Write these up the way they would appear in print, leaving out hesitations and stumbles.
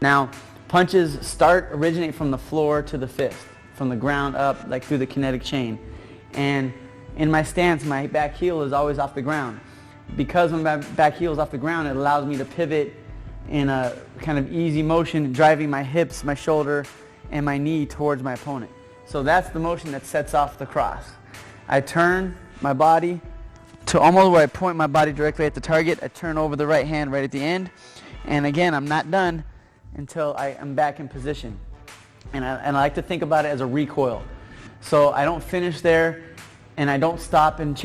Now, punches originate from the floor to the fist, from the ground up, like through the kinetic chain. And in my stance, my back heel is always off the ground. Because when my back heel is off the ground, it allows me to pivot in a kind of easy motion, driving my hips, my shoulder, and my knee towards my opponent. So that's the motion that sets off the cross. I turn my body to almost where I point my body directly at the target. I turn over the right hand right at the end. And again, I'm not done until I am back in position. And I like to think about it as a recoil. So I don't finish there and I don't stop and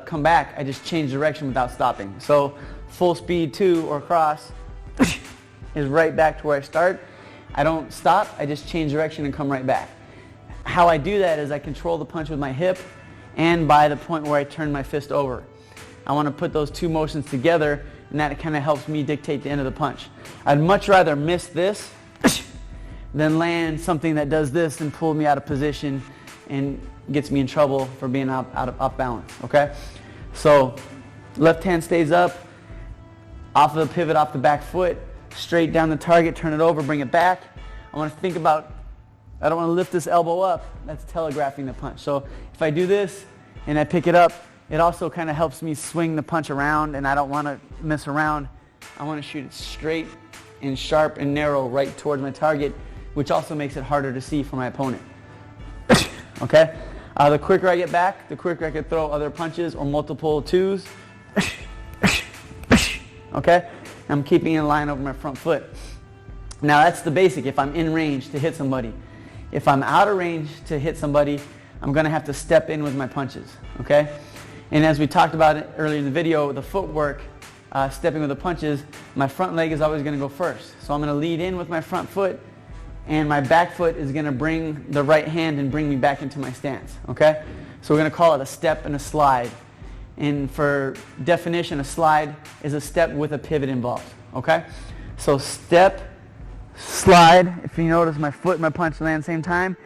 come back. I just change direction without stopping. So full speed 2 or cross is right back to where I start. I don't stop, I just change direction and come right back. How I do that is I control the punch with my hip and by the point where I turn my fist over. I want to put those two motions together, and that kind of helps me dictate the end of the punch. I'd much rather miss this than land something that does this and pull me out of position and gets me in trouble for being off balance, okay? So left hand stays up, off of the pivot, off the back foot, straight down the target, turn it over, bring it back. I want to think about, I don't want to lift this elbow up. That's telegraphing the punch. So if I do this and I pick it up, it also kind of helps me swing the punch around, and I don't want to mess around. I want to shoot it straight and sharp and narrow right towards my target, which also makes it harder to see for my opponent. Okay? The quicker I get back, the quicker I can throw other punches or multiple twos. Okay? I'm keeping in line over my front foot. Now that's the basic if I'm in range to hit somebody. If I'm out of range to hit somebody, I'm going to have to step in with my punches. Okay? And as we talked about it earlier in the video, the footwork, stepping with the punches, my front leg is always going to go first. So I'm going to lead in with my front foot, and my back foot is going to bring the right hand and bring me back into my stance. Okay? So we're going to call it a step and a slide. And for definition, a slide is a step with a pivot involved. Okay? So step, slide. If you notice, my foot and my punch land at the same time,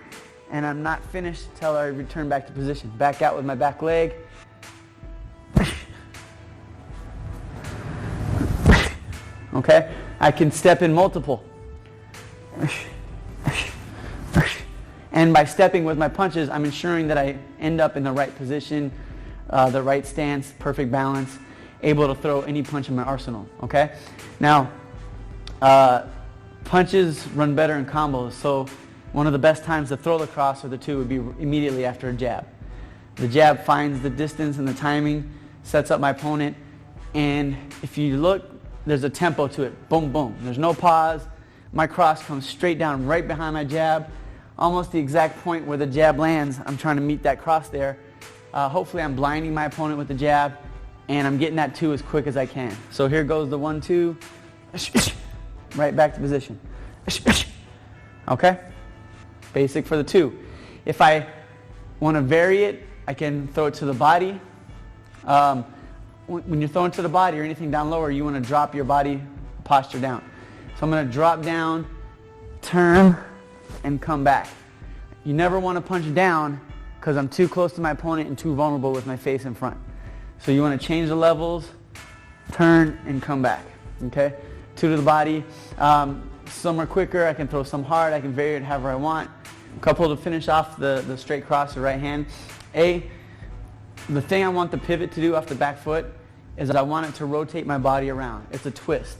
and I'm not finished until I return back to position. Back out with my back leg. Okay? I can step in multiple. And by stepping with my punches, I'm ensuring that I end up in the right position, the right stance, perfect balance, able to throw any punch in my arsenal. Okay? Now, punches run better in combos, so one of the best times to throw the cross or the two would be immediately after a jab. The jab finds the distance and the timing, sets up my opponent, and if you look, there's a tempo to it. Boom, boom. There's no pause. My cross comes straight down right behind my jab, almost the exact point where the jab lands. I'm trying to meet that cross there. Hopefully I'm blinding my opponent with the jab, and I'm getting that 2 as quick as I can. So here goes the 1-2, right back to position. Okay? Basic for the 2. If I want to vary it, I can throw it to the body. When you're throwing to the body or anything down lower, you want to drop your body posture down. So I'm going to drop down, turn, and come back. You never want to punch down because I'm too close to my opponent and too vulnerable with my face in front. So you want to change the levels, turn, and come back. Okay? 2 to the body. Some are quicker. I can throw some hard. I can vary it however I want. A couple to finish off the straight cross, the right hand. The thing I want the pivot to do off the back foot is that I want it to rotate my body around. It's a twist.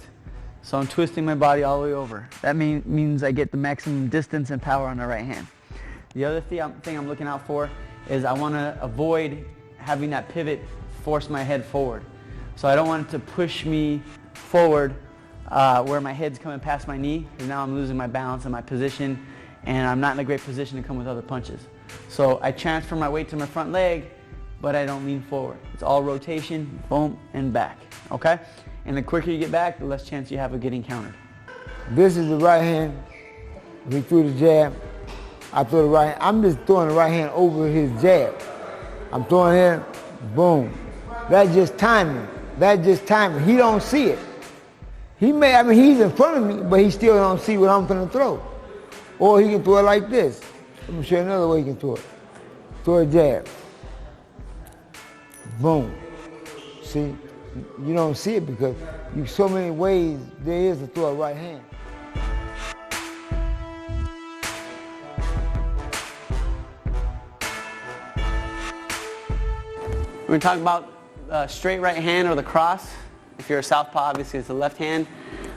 So I'm twisting my body all the way over. That means I get the maximum distance and power on the right hand. The other thing I'm looking out for is I want to avoid having that pivot force my head forward. So I don't want it to push me forward where my head's coming past my knee, because now I'm losing my balance and my position, and I'm not in a great position to come with other punches. So I transfer my weight to my front leg, but I don't lean forward. It's all rotation, boom, and back, okay? And the quicker you get back, the less chance you have of getting countered. This is the right hand. He threw the jab. I throw the right hand. I'm just throwing the right hand over his jab. I'm throwing here, boom. That's just timing. That's just timing. He don't see it. He's in front of me, but he still don't see what I'm gonna throw. Or he can throw it like this. Let me show you another way he can throw it. Throw a jab. Boom. See, you don't see it because so many ways there is to throw a right hand. We're going to talk about straight right hand or the cross. If you're a southpaw, obviously it's the left hand.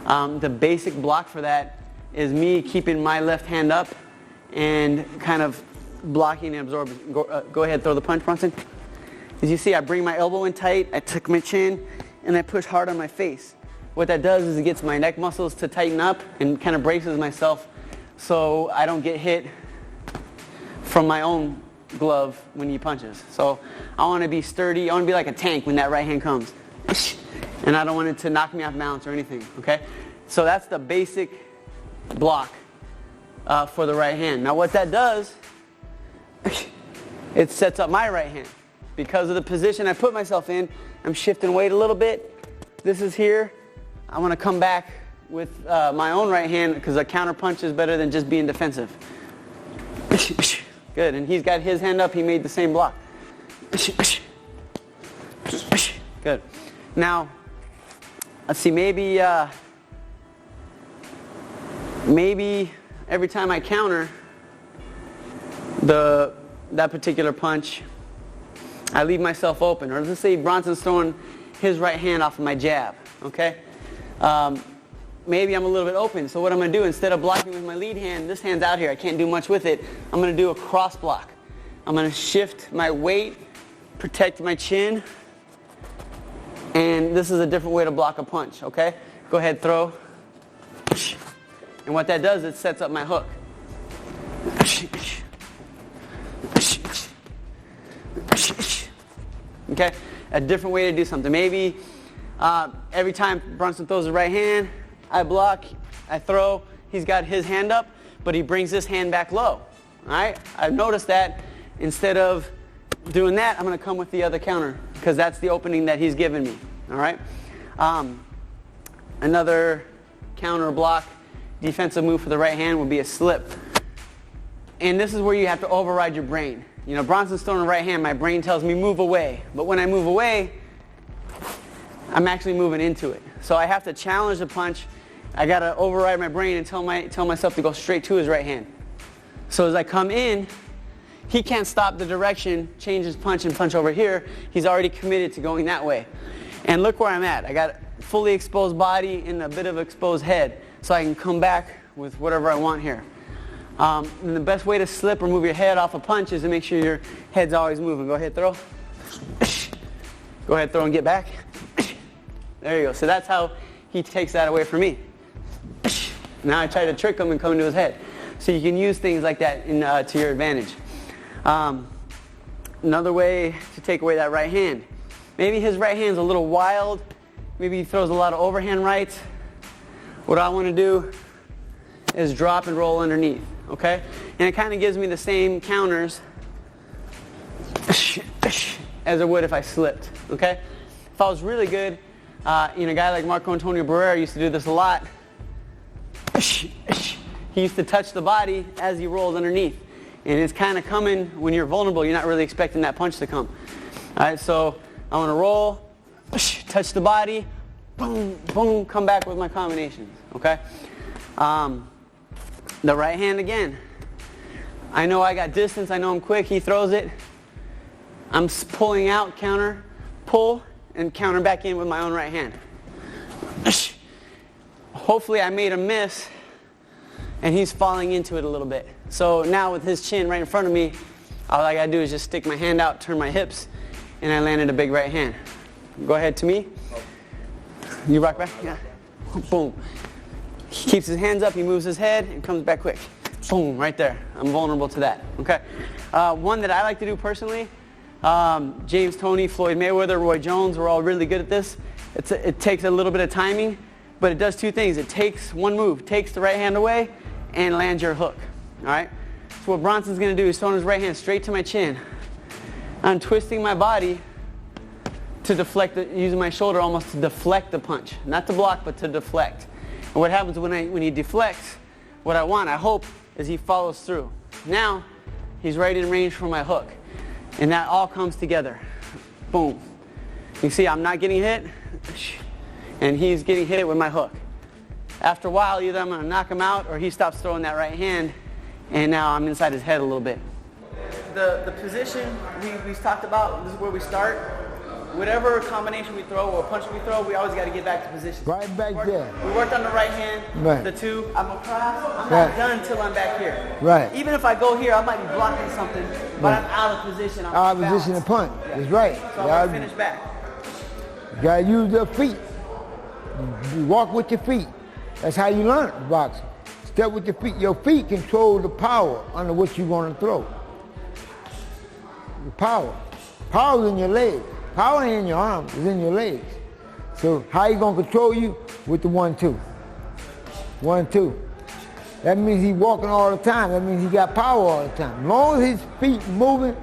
The basic block for that is me keeping my left hand up and kind of blocking and absorbing. Go ahead, throw the punch, Bronson. As you see, I bring my elbow in tight, I tuck my chin, and I push hard on my face. What that does is it gets my neck muscles to tighten up and kind of braces myself so I don't get hit from my own glove when he punches. So I want to be sturdy. I want to be like a tank when that right hand comes. And I don't want it to knock me off balance or anything, okay? So that's the basic block for the right hand. Now what that does, it sets up my right hand. Because of the position I put myself in, I'm shifting weight a little bit. This is here. I want to come back with my own right hand because a counter punch is better than just being defensive. Good, and he's got his hand up. He made the same block. Good. Now, let's see, maybe every time I counter that particular punch, I leave myself open. Or let's say Bronson's throwing his right hand off of my jab, okay? Maybe I'm a little bit open. So what I'm going to do, instead of blocking with my lead hand, this hand's out here. I can't do much with it. I'm going to do a cross block. I'm going to shift my weight, protect my chin, and this is a different way to block a punch, okay? Go ahead, throw. And what that does, it sets up my hook. Okay, a different way to do something. Maybe every time Bronson throws his right hand, I block, I throw. He's got his hand up, but he brings his hand back low. All right, I've noticed that instead of doing that, I'm going to come with the other counter because that's the opening that he's given me. All right, another counter block defensive move for the right hand would be a slip, and this is where you have to override your brain. You know, Bronson's throwing the right hand, my brain tells me move away. But when I move away, I'm actually moving into it. So I have to challenge the punch. I got to override my brain and tell myself to go straight to his right hand. So as I come in, he can't stop the direction, change his punch and punch over here. He's already committed to going that way. And look where I'm at. I got fully exposed body and a bit of exposed head. So I can come back with whatever I want here. And the best way to slip or move your head off a punch is to make sure your head's always moving. Go ahead, throw. Go ahead, throw and get back. There you go. So that's how he takes that away from me. Now I try to trick him and come into his head. So you can use things like that to your advantage. Another way to take away that right hand. Maybe his right hand's a little wild. Maybe he throws a lot of overhand rights. What I want to do is drop and roll underneath. Okay? And it kind of gives me the same counters as it would if I slipped. Okay? If I was really good, a guy like Marco Antonio Barrera used to do this a lot. He used to touch the body as he rolled underneath. And it's kind of coming when you're vulnerable. You're not really expecting that punch to come. All right, so I want to roll, touch the body, boom, boom, come back with my combinations. Okay? The right hand again. I know I got distance. I know I'm quick. He throws it. I'm pulling out, counter, pull, and counter back in with my own right hand. Hopefully I made a miss, and he's falling into it a little bit. So now with his chin right in front of me, all I got to do is just stick my hand out, turn my hips, and I landed a big right hand. Go ahead to me. You rock back? Yeah. Boom. He keeps his hands up, he moves his head, and comes back quick. Boom, right there. I'm vulnerable to that. Okay. One that I like to do personally, James Toney, Floyd Mayweather, Roy Jones, we're all really good at this. It takes a little bit of timing, but it does two things. It takes one move, takes the right hand away, and lands your hook. All right? So what Bronson's going to do is throwing his right hand straight to my chin. I'm twisting my body to deflect, using my shoulder almost to deflect the punch. Not to block, but to deflect. And what happens when he deflects, what I hope, is he follows through. Now, he's right in range for my hook. And that all comes together. Boom. You see, I'm not getting hit, and he's getting hit with my hook. After a while, either I'm going to knock him out, or he stops throwing that right hand, and now I'm inside his head a little bit. The position we talked about, this is where we start. whatever combination we throw or punch we throw, we always got to get back to position. Right back there. We worked on the right hand, Right. the two. I'm across. I'm Right. not done till I'm back here. Right. Even if I go here, I might be blocking something, but I'm out of position. I'm Out of position to punch. That's right. So I'm going to finish back. You gotta use your feet. You walk with your feet. That's how you learn boxing. Step with your feet. Your feet control the power under what you're gonna throw. The power. Power's in your legs. Power ain't in your arms, it's in your legs. So how you gonna control you? With the 1-2. 1-2. That means he's walking all the time. That means he got power all the time. As long as his feet moving,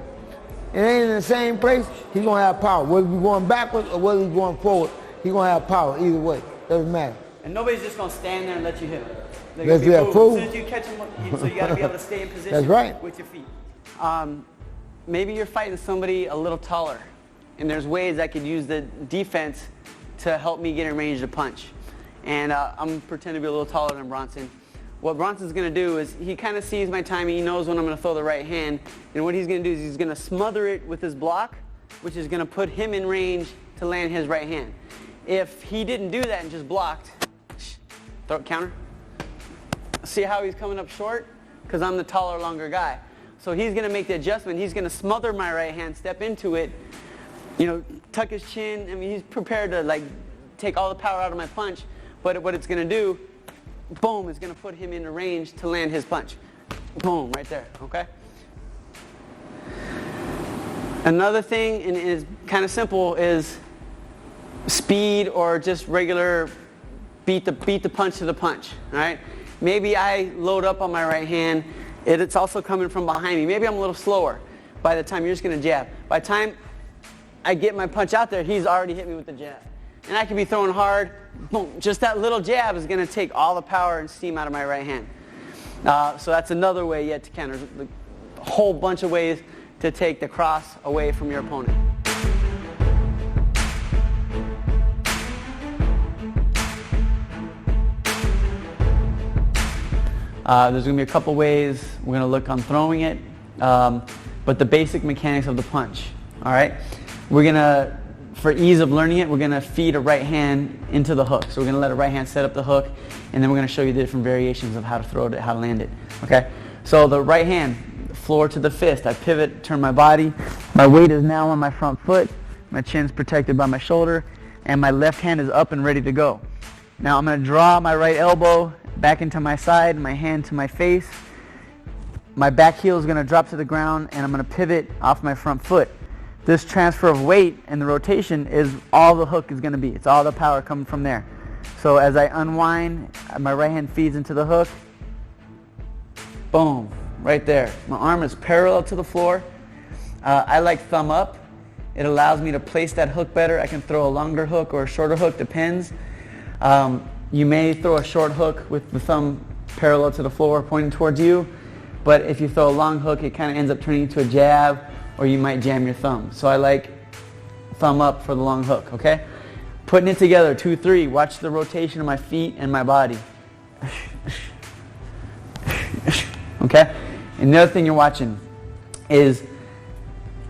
it ain't in the same place, he's gonna have power. Whether he's going backwards or whether he's going forward, he's gonna have power either way. Doesn't matter. And nobody's just going to stand there and let you hit him. That's their fool. As soon as you catch him, so you got to be able to stay in position. That's right. With your feet. Maybe you're fighting somebody a little taller, and there's ways I could use the defense to help me get in range to punch. And I'm pretending to be a little taller than Bronson. What Bronson's going to do is he kind of sees my timing. He knows when I'm going to throw the right hand. And what he's going to do is he's going to smother it with his block, which is going to put him in range to land his right hand. If he didn't do that and just blocked, throw it, counter. See how he's coming up short? Because I'm the taller, longer guy. So he's going to make the adjustment. He's going to smother my right hand, step into it, you know, tuck his chin. I mean, he's prepared to like take all the power out of my punch. But what it's going to do, boom, is going to put him into range to land his punch. Boom, right there, okay? Another thing, and it's kind of simple, is speed or just regular beat the punch to the punch, all right? Maybe I load up on my right hand. It's also coming from behind me. Maybe I'm a little slower by the time you're just going to jab. By the time I get my punch out there, he's already hit me with the jab. And I could be throwing hard. Boom, just that little jab is going to take all the power and steam out of my right hand. So that's another way yet to counter. There's a whole bunch of ways to take the cross away from your opponent. There's going to be a couple ways we're going to look on throwing it, but the basic mechanics of the punch. All right, we're going to, for ease of learning it, we're going to feed a right hand into the hook. So we're going to let a right hand set up the hook, and then we're going to show you the different variations of how to throw it, how to land it. Okay, so the right hand, floor to the fist. I pivot, turn my body. My weight is now on my front foot. My chin's protected by my shoulder, and my left hand is up and ready to go. Now I'm going to draw my right elbow back into my side, my hand to my face. My back heel is going to drop to the ground, and I'm going to pivot off my front foot. This transfer of weight and the rotation is all the hook is going to be. It's all the power coming from there. So as I unwind, my right hand feeds into the hook. Boom, right there. My arm is parallel to the floor. I like thumb up. It allows me to place that hook better. I can throw a longer hook or a shorter hook, depends. You may throw a short hook with the thumb parallel to the floor pointing towards you, but if you throw a long hook, it kind of ends up turning into a jab, or you might jam your thumb. So I like thumb up for the long hook, okay? Putting it together, 2-3, watch the rotation of my feet and my body. Okay? And the other thing you're watching is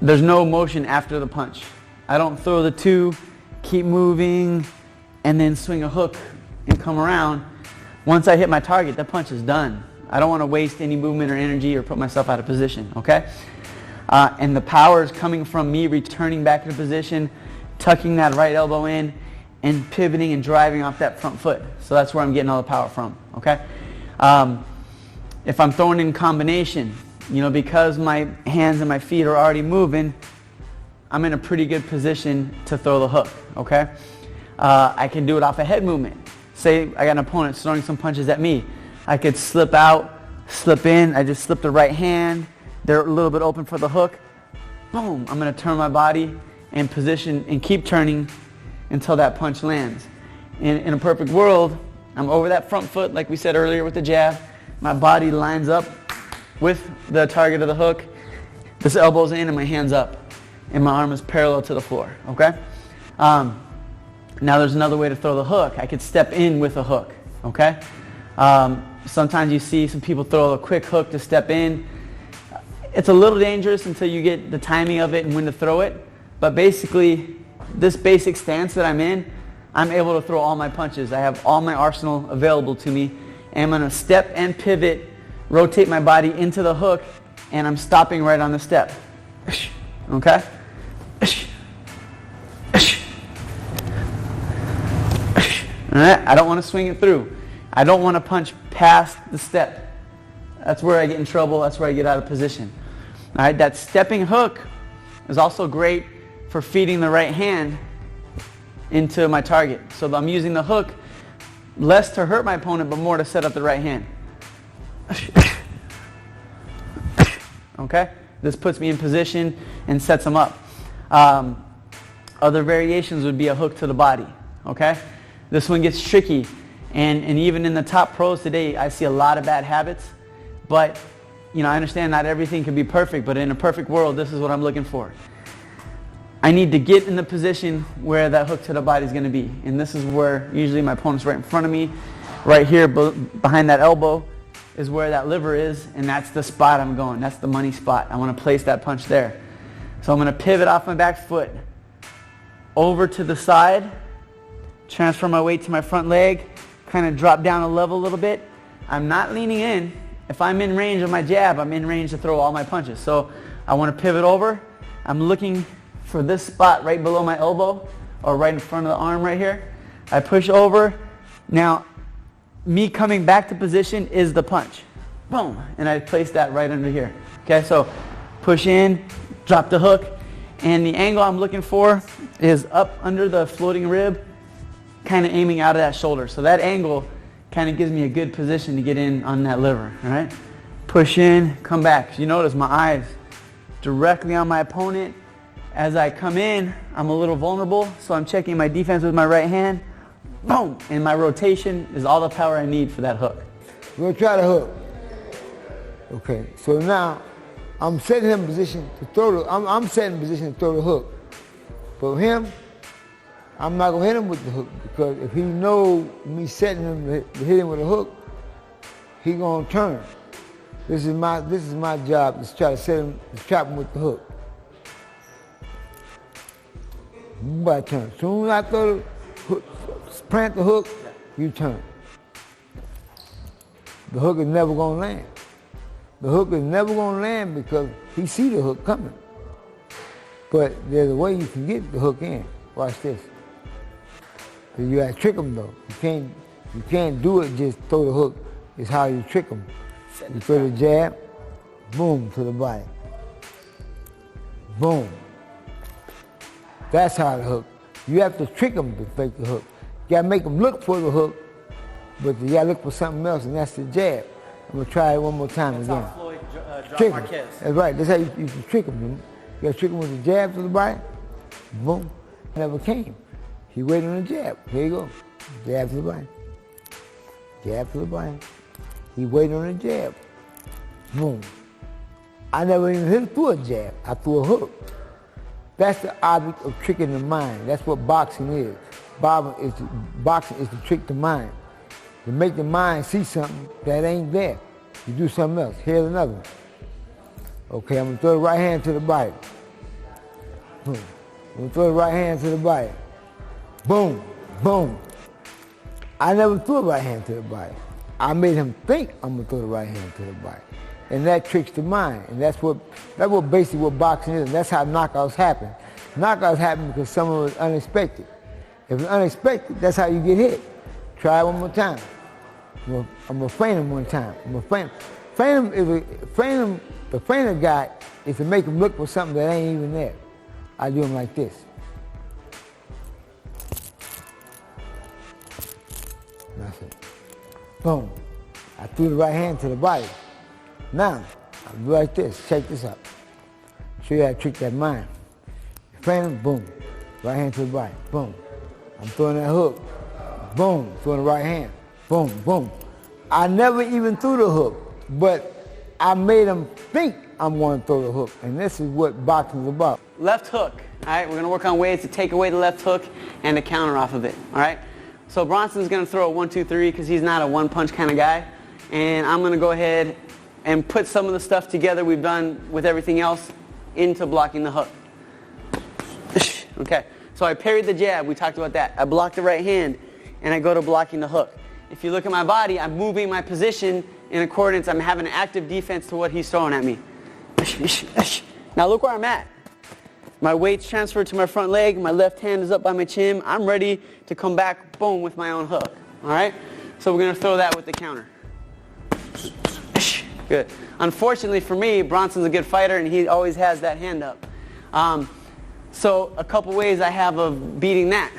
there's no motion after the punch. I don't throw the two, keep moving, and then swing a hook and come around. Once I hit my target, the punch is done. I don't want to waste any movement or energy or put myself out of position, okay? And the power is coming from me returning back into position, tucking that right elbow in, and pivoting and driving off that front foot. So that's where I'm getting all the power from, okay? If I'm throwing in combination, you know, because my hands and my feet are already moving, I'm in a pretty good position to throw the hook, okay? I can do it off a head movement. Say I got an opponent throwing some punches at me. I could slip out, slip in. I just slip the right hand. They're a little bit open for the hook. Boom, I'm going to turn my body and position and keep turning until that punch lands. In a perfect world, I'm over that front foot like we said earlier with the jab. My body lines up with the target of the hook. This elbow's in and my hand's up. And my arm is parallel to the floor, okay? Now there's another way to throw the hook. I could step in with a hook, okay? Sometimes you see some people throw a quick hook to step in. It's a little dangerous until you get the timing of it and when to throw it. But basically, this basic stance that I'm in, I'm able to throw all my punches. I have all my arsenal available to me. And I'm going to step and pivot, rotate my body into the hook, and I'm stopping right on the step. Okay? Alright, I don't want to swing it through. I don't want to punch past the step. That's where I get in trouble. That's where I get out of position. Alright, that stepping hook is also great for feeding the right hand into my target. So I'm using the hook less to hurt my opponent, but more to set up the right hand. Okay? This puts me in position and sets them up. Other variations would be a hook to the body. Okay? This one gets tricky. And even in the top pros today, I see a lot of bad habits. But, you know, I understand not everything can be perfect, but in a perfect world, this is what I'm looking for. I need to get in the position where that hook to the body is going to be. And this is where usually my opponent's right in front of me. Right here behind that elbow is where that liver is, and that's the spot I'm going. That's the money spot. I want to place that punch there. So I'm going to pivot off my back foot over to the side, transfer my weight to my front leg, kind of drop down a level a little bit. I'm not leaning in. If I'm in range of my jab, I'm in range to throw all my punches. So I want to pivot over. I'm looking for this spot right below my elbow or right in front of the arm right here. I push over. Now, me coming back to position is the punch. Boom. And I place that right under here. Okay, so push in, drop the hook, and the angle I'm looking for is up under the floating rib, kind of aiming out of that shoulder. So that angle kind of gives me a good position to get in on that liver. All right? Push in, come back. You notice my eyes directly on my opponent. As I come in, I'm a little vulnerable, so I'm checking my defense with my right hand. Boom! And my rotation is all the power I need for that hook. We're going to try the hook. Okay, so now I'm setting him in position to throw the, I'm setting in position to throw the hook. But him, I'm not going to hit him with the hook, because if he knows me setting him to hit him with a hook, he going to turn. This is my job, to try to set him, to trap him with the hook. By turn. As soon as I throw the hook, plant the hook, you turn. The hook is never going to land. The hook is never going to land because he see the hook coming. But there's a way you can get the hook in. Watch this. So you got to trick him though. You can't do it just throw the hook. It's how you trick him. You throw the jab, boom, to the body. Boom. That's how the hook. You have to trick them to fake the hook. You gotta make them look for the hook, but you gotta look for something else, and that's the jab. I'm gonna try it one more time again. That's how Floyd trick dropped them. Marquez. That's right. That's how you can trick them. You gotta trick them with the jab to the body. Boom. Never came. He waited on the jab. Here you go. Jab to the body. Jab to the body. He waited on the jab. Boom. I never even hit him through a jab. I threw a hook. That's the object of tricking the mind. That's what boxing is. Boxing is to trick the mind. To make the mind see something that ain't there. You do something else. Here's another one. Okay, I'm going to throw the right hand to the body. Boom. I'm going to throw the right hand to the body. Boom. Boom. I never threw a right hand to the body. I made him think I'm going to throw the right hand to the body. And that tricks the mind. And that's basically what boxing is. And that's how knockouts happen. Knockouts happen because someone was unexpected. If it's unexpected, that's how you get hit. Try it one more time. I'm going to feint him one time. I'm going to feint him. The feiner guy is to make him look for something that ain't even there. I do him like this. That's it. Boom. I threw the right hand to the body. Now, I'll do like this. Check this out. Show you how to trick that mind. Feint him, boom. Right hand to the body. Boom. I'm throwing that hook. Boom. Throwing the right hand. Boom, boom. I never even threw the hook, but I made him think I'm going to throw the hook. And this is what boxing is about. Left hook. All right, we're going to work on ways to take away the left hook and to counter off of it. All right? So Bronson's going to throw a 1, 2, 3 because he's not a one-punch kind of guy. And I'm going to go ahead and put some of the stuff together we've done with everything else into blocking the hook. Okay, So I parried the jab. We talked about that. I blocked the right hand, and I go to blocking the hook. If you look at my body, I'm moving my position in accordance. I'm having an active defense to what he's throwing at me. Now look where I'm at. My weight's transferred to my front leg. My left hand is up by my chin. I'm ready to come back, boom, with my own hook. All right? So we're going to throw that with the counter. Good. Unfortunately for me, Bronson's a good fighter, and he always has that hand up. So a couple ways I have of beating that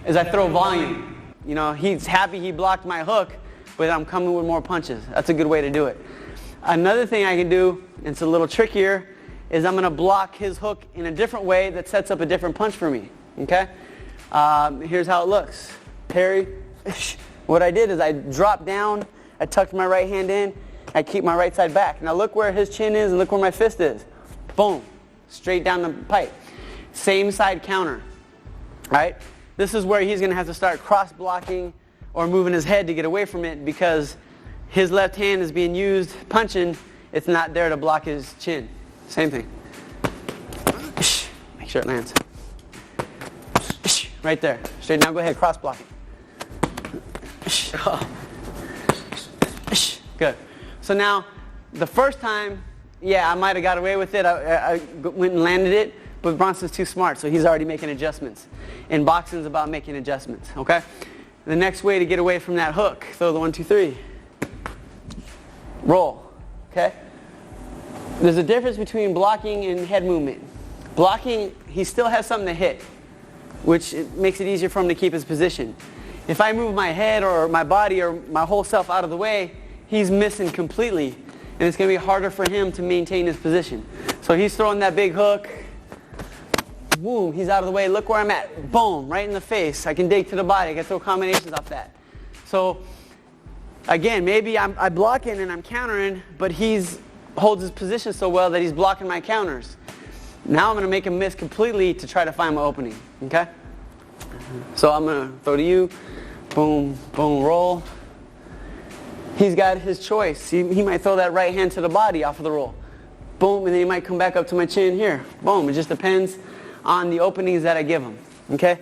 is I throw volume. You know, he's happy he blocked my hook, but I'm coming with more punches. That's a good way to do it. Another thing I can do, and it's a little trickier, is I'm going to block his hook in a different way that sets up a different punch for me. Okay? Here's how it looks. Parry. What I did is I dropped down, I tucked my right hand in, I keep my right side back. Now look where his chin is and look where my fist is. Boom. Straight down the pipe. Same side counter. Right? This is where he's going to have to start cross-blocking or moving his head to get away from it because his left hand is being used punching. It's not there to block his chin. Same thing. Make sure it lands. Right there. Straight down. Go ahead. Cross-blocking. Good. So now, the first time, yeah, I might have got away with it. I went and landed it, but Bronson's too smart, so he's already making adjustments. And boxing's about making adjustments, okay? The next way to get away from that hook, throw the 1, 2, 3. Roll, okay? There's a difference between blocking and head movement. Blocking, he still has something to hit, which makes it easier for him to keep his position. If I move my head or my body or my whole self out of the way, he's missing completely, and it's going to be harder for him to maintain his position. So he's throwing that big hook. Boom, he's out of the way. Look where I'm at. Boom, right in the face. I can dig to the body. I can throw combinations off that. So, again, maybe I'm blocking and I'm countering, but he's holds his position so well that he's blocking my counters. Now I'm going to make him miss completely to try to find my opening. Okay? So I'm going to throw to you. Boom, boom, roll. He's got his choice. He might throw that right hand to the body off of the roll. Boom, and then he might come back up to my chin here. Boom, it just depends on the openings that I give him. Okay?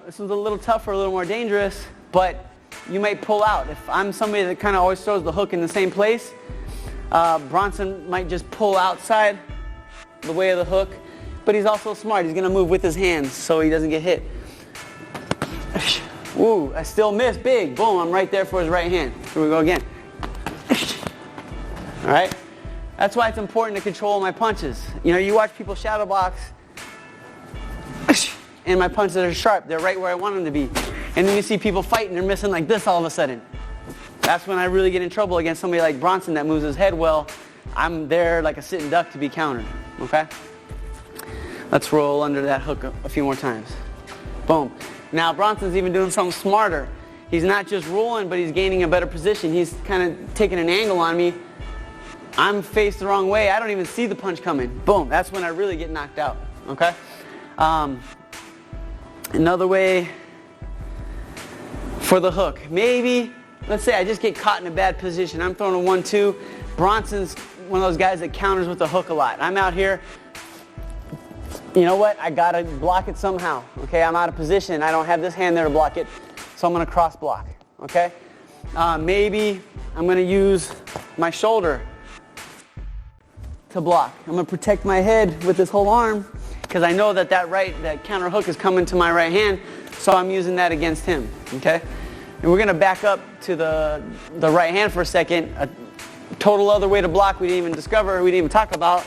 This one's a little tougher, a little more dangerous, but you might pull out. If I'm somebody that kind of always throws the hook in the same place, Bronson might just pull outside the way of the hook, but he's also smart. He's going to move with his hands so he doesn't get hit. Ooh, I still miss big. Boom, I'm right there for his right hand. Here we go again. All right? That's why it's important to control my punches. You know, you watch people shadow box, and my punches are sharp. They're right where I want them to be. And then you see people fighting, they're missing like this all of a sudden. That's when I really get in trouble against somebody like Bronson that moves his head well. I'm there like a sitting duck to be countered. Okay? Let's roll under that hook a few more times. Boom. Now Bronson's even doing something smarter. He's not just rolling, but he's gaining a better position. He's kind of taking an angle on me. I'm faced the wrong way. I don't even see the punch coming. Boom. That's when I really get knocked out. Okay? Another way for the hook. Maybe, let's say I just get caught in a bad position. I'm throwing a 1-2. Bronson's one of those guys that counters with the hook a lot. I'm out here. You know what? I got to block it somehow. Okay? I'm out of position. I don't have this hand there to block it. So I'm going to cross block. Okay? Maybe I'm going to use my shoulder to block. I'm going to protect my head with this whole arm because I know that that counter hook is coming to my right hand, so I'm using that against him. Okay? And we're going to back up to the right hand for a second. A total other way to block we didn't even discover, we didn't even talk about,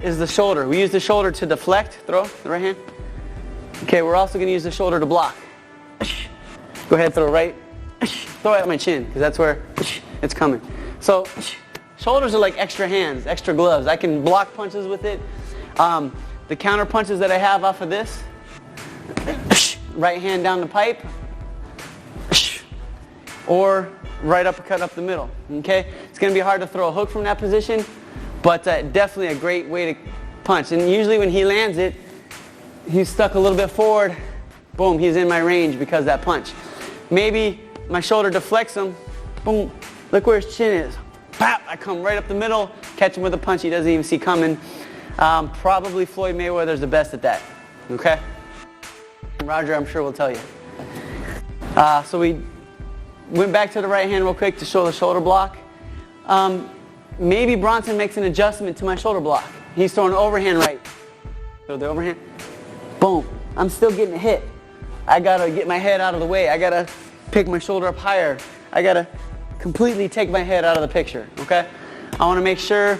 is the shoulder. We use the shoulder to deflect, throw the right hand. Okay, we're also going to use the shoulder to block. Go ahead, throw right. Throw it at my chin because that's where it's coming. So shoulders are like extra hands, extra gloves. I can block punches with it. The counter punches that I have off of this, right hand down the pipe, or right uppercut up the middle. Okay, it's going to be hard to throw a hook from that position, but definitely a great way to punch. And usually when he lands it, he's stuck a little bit forward. Boom, he's in my range because of that punch. Maybe my shoulder deflects him. Boom, look where his chin is. Pop, I come right up the middle, catch him with a punch he doesn't even see coming. Probably Floyd Mayweather's the best at that, okay? Roger, I'm sure will tell you. So we went back to the right hand real quick to show the shoulder block. Maybe Bronson makes an adjustment to my shoulder block. He's throwing an overhand right. So the overhand, boom. I'm still getting hit. I gotta get my head out of the way. I gotta pick my shoulder up higher. I gotta completely take my head out of the picture, okay? I wanna make sure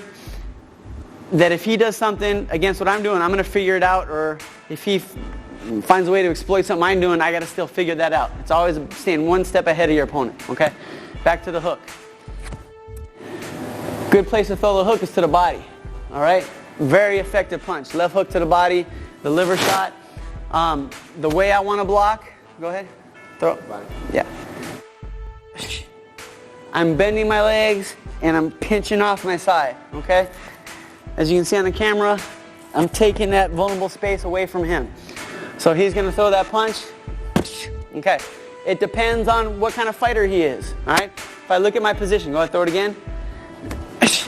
that if he does something against what I'm doing, I'm gonna figure it out, or if he finds a way to exploit something I'm doing, I gotta still figure that out. It's always staying one step ahead of your opponent, okay? Back to the hook. Good place to throw the hook is to the body, all right? Very effective punch. Left hook to the body, the liver shot. The way I wanna block, go ahead, throw. Yeah. I'm bending my legs and I'm pinching off my side, okay? As you can see on the camera, I'm taking that vulnerable space away from him. So he's gonna throw that punch, okay? It depends on what kind of fighter he is, all right? If I look at my position, go ahead, throw it again.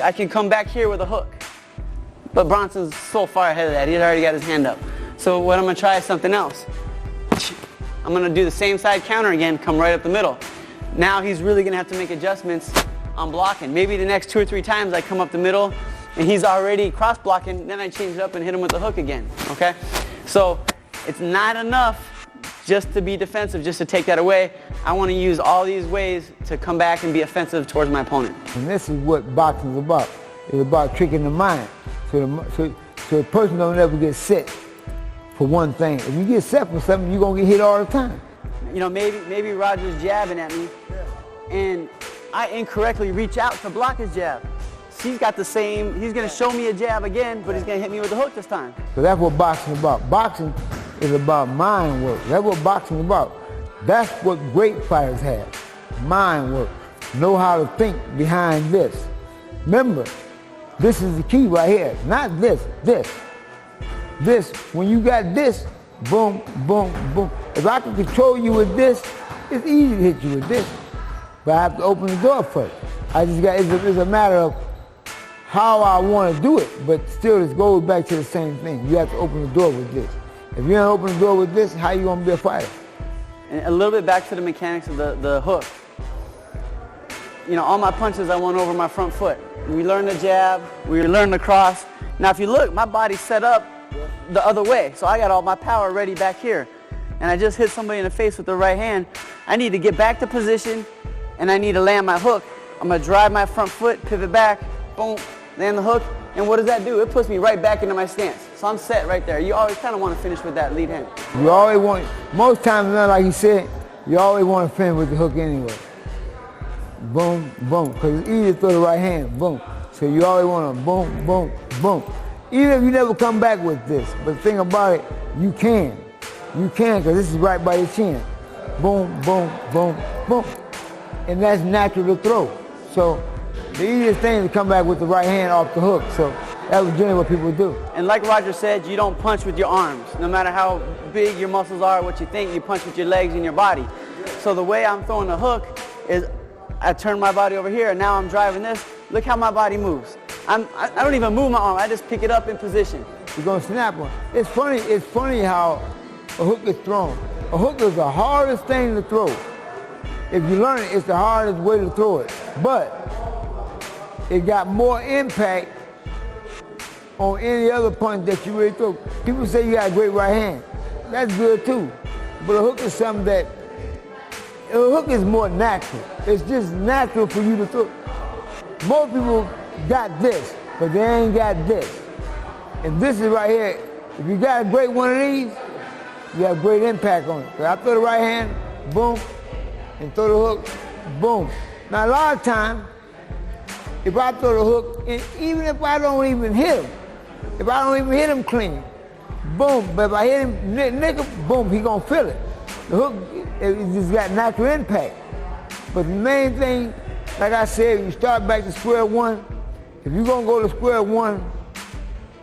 I can come back here with a hook. But Bronson's so far ahead of that, he's already got his hand up. So what I'm gonna try is something else. I'm gonna do the same side counter again, come right up the middle. Now he's really gonna have to make adjustments on blocking. Maybe the next 2 or 3 times I come up the middle and he's already cross blocking, then I change it up and hit him with the hook again, okay? So it's not enough just to be defensive, just to take that away. I wanna use all these ways to come back and be offensive towards my opponent. And this is what boxing is about. It's about tricking the mind. So the person don't ever get set for one thing. If you get set for something, you're gonna get hit all the time. You know, maybe Roger's jabbing at me, and I incorrectly reach out to block his jab. He's got the same, he's gonna show me a jab again, but he's gonna hit me with the hook this time. So that's what boxing is about. Boxing is about mind work. That's what boxing is about. That's what great fighters have. Mind work. Know how to think behind this. Remember, this is the key right here. Not this, this. This, when you got this, boom, boom, boom. If I can control you with this, it's easy to hit you with this. But I have to open the door first. It's a matter of how I want to do it, but still it goes back to the same thing. You have to open the door with this. If you don't open the door with this, how you gonna be a fighter? And a little bit back to the mechanics of the hook. You know, all my punches I went over my front foot. We learned the jab, we learned the cross. Now if you look, my body's set up the other way, so I got all my power ready back here. And I just hit somebody in the face with the right hand. I need to get back to position, and I need to land my hook. I'm gonna drive my front foot, pivot back, boom, land the hook, and what does that do? It puts me right back into my stance. So I'm set right there. You always kind of want to finish with that lead hand. You always want, most times, like you said, you always want to finish with the hook anyway. Boom, boom, because it's easy to throw the right hand, boom. So you always want to boom, boom, boom. Even if you never come back with this, but the thing about it, you can. You can, because this is right by your chin. Boom, boom, boom, boom. And that's natural to throw. So the easiest thing is to come back with the right hand off the hook. So that's generally what people do. And like Roger said, you don't punch with your arms. No matter how big your muscles are, what you think, you punch with your legs and your body. So the way I'm throwing the hook is I turn my body over here, and now I'm driving this. Look how my body moves. I don't even move my arm. I just pick it up in position. You're going to snap one. It's funny how a hook is thrown. A hook is the hardest thing to throw. If you learn it, it's the hardest way to throw it. But it got more impact on any other punch that you really throw. People say you got a great right hand. That's good too. But a hook is something that, a hook is more natural. It's just natural for you to throw. Most people got this, but they ain't got this. And this is right here. If you got a great one of these, you have great impact on it. So I throw the right hand, boom, and throw the hook, boom. Now a lot of times, if I throw the hook, and even if I don't even hit him, if I don't even hit him clean, boom, but if I hit him nickel, boom, he gonna feel it. The hook, it just got natural impact. But the main thing, like I said, you start back to square one. If you're gonna go to square one,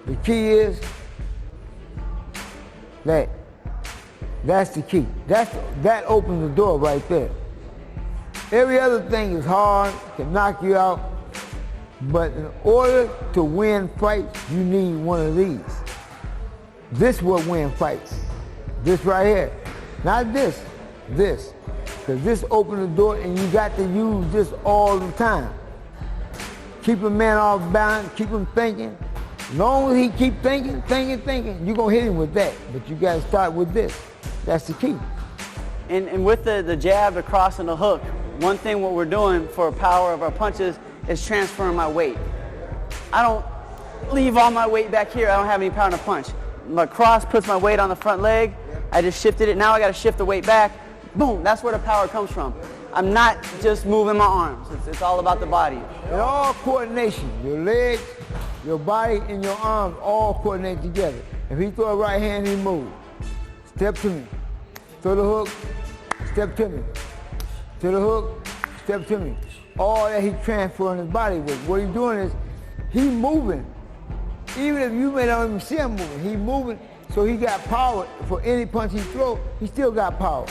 the key is that. That's the key. That opens the door right there. Every other thing is hard, can knock you out. But in order to win fights, you need one of these. This is what wins fights. This right here. Not this, this. Because this opens the door and you got to use this all the time. Keep a man off balance, keep him thinking. As long as he keep thinking, you're going to hit him with that. But you got to start with this. That's the key. And with the jab, the cross, and the hook, one thing what we're doing for power of our punches is transferring my weight. I don't leave all my weight back here. I don't have any power to punch. My cross puts my weight on the front leg. I just shifted it. Now I got to shift the weight back. Boom, that's where the power comes from. I'm not just moving my arms. It's all about the body. And all coordination, your legs, your body, and your arms all coordinate together. If he throw a right hand, he moves. Step to me. Throw the hook, step to me. To the hook, step to me. All that he transferring his body with. What he's doing is, he moving. Even if you may not even see him moving, he moving, so he got power. For any punch he throw, he still got power.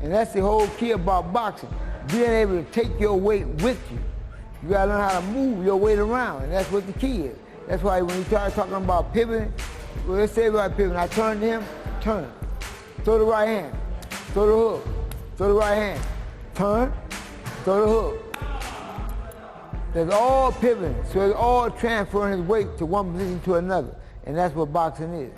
And that's the whole key about boxing, being able to take your weight with you. You gotta learn how to move your weight around, and that's what the key is. That's why when you start talking about pivoting, well, let's say about pivoting, I turn to him, turn. Throw the right hand, throw the hook, throw the right hand, turn, throw the hook. It's all pivoting, so it's all transferring his weight to one position to another. And that's what boxing is,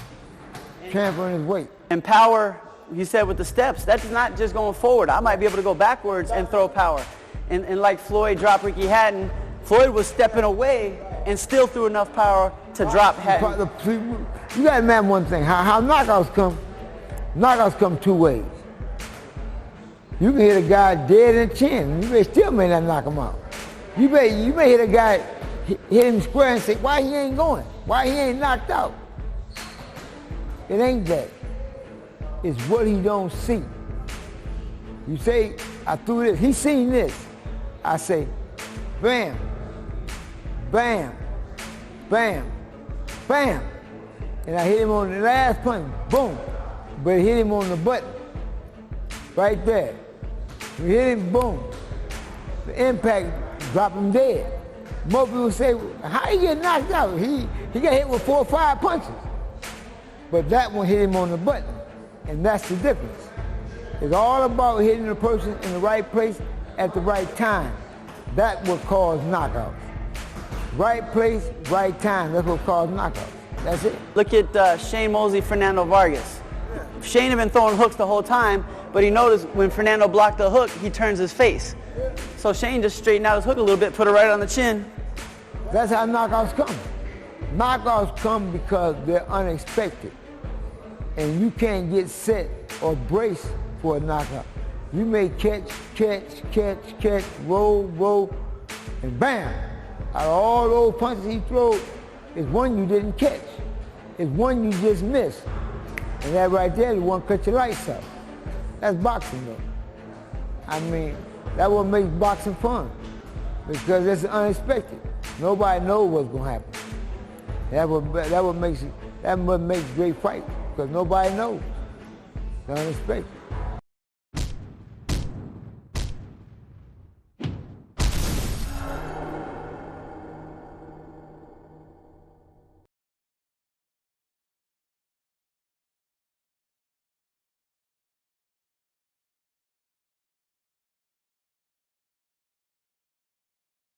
transferring his weight. And power, you said with the steps, that's not just going forward. I might be able to go backwards and throw power. And like Floyd dropped Ricky Hatton, Floyd was stepping away and still threw enough power to drop Hatton. You got to remember one thing, how knockouts come two ways. You can hit a guy dead in the chin, you still may not knock him out. You may hit a guy, hit him square and say, why he ain't going? Why he ain't knocked out? It ain't that. It's what he don't see. You say, I threw this, he seen this. I say, bam, bam, bam, bam. And I hit him on the last punch, boom. But it hit him on the button, right there. We hit him, boom. The impact dropped him dead. Most people say, how he get knocked out? He got hit with 4 or 5 punches. But that one hit him on the button, and that's the difference. It's all about hitting the person in the right place at the right time. That's what causes knockouts. Right place, right time, that's what causes knockouts. That's it. Look at Shane Mosley, Fernando Vargas. Shane had been throwing hooks the whole time, but he noticed when Fernando blocked the hook, he turns his face. So Shane just straightened out his hook a little bit, put it right on the chin. That's how knockouts come. Knockouts come because they're unexpected. And you can't get set or brace for a knockout. You may catch, roll, and bam. Out of all those punches he throws, it's one you didn't catch. It's one you just missed. And that right there is one cut your lights out. That's boxing though. I mean, that's what makes boxing fun. Because it's unexpected. Nobody knows what's gonna happen. That what makes great fight. Because nobody knows. It's unexpected.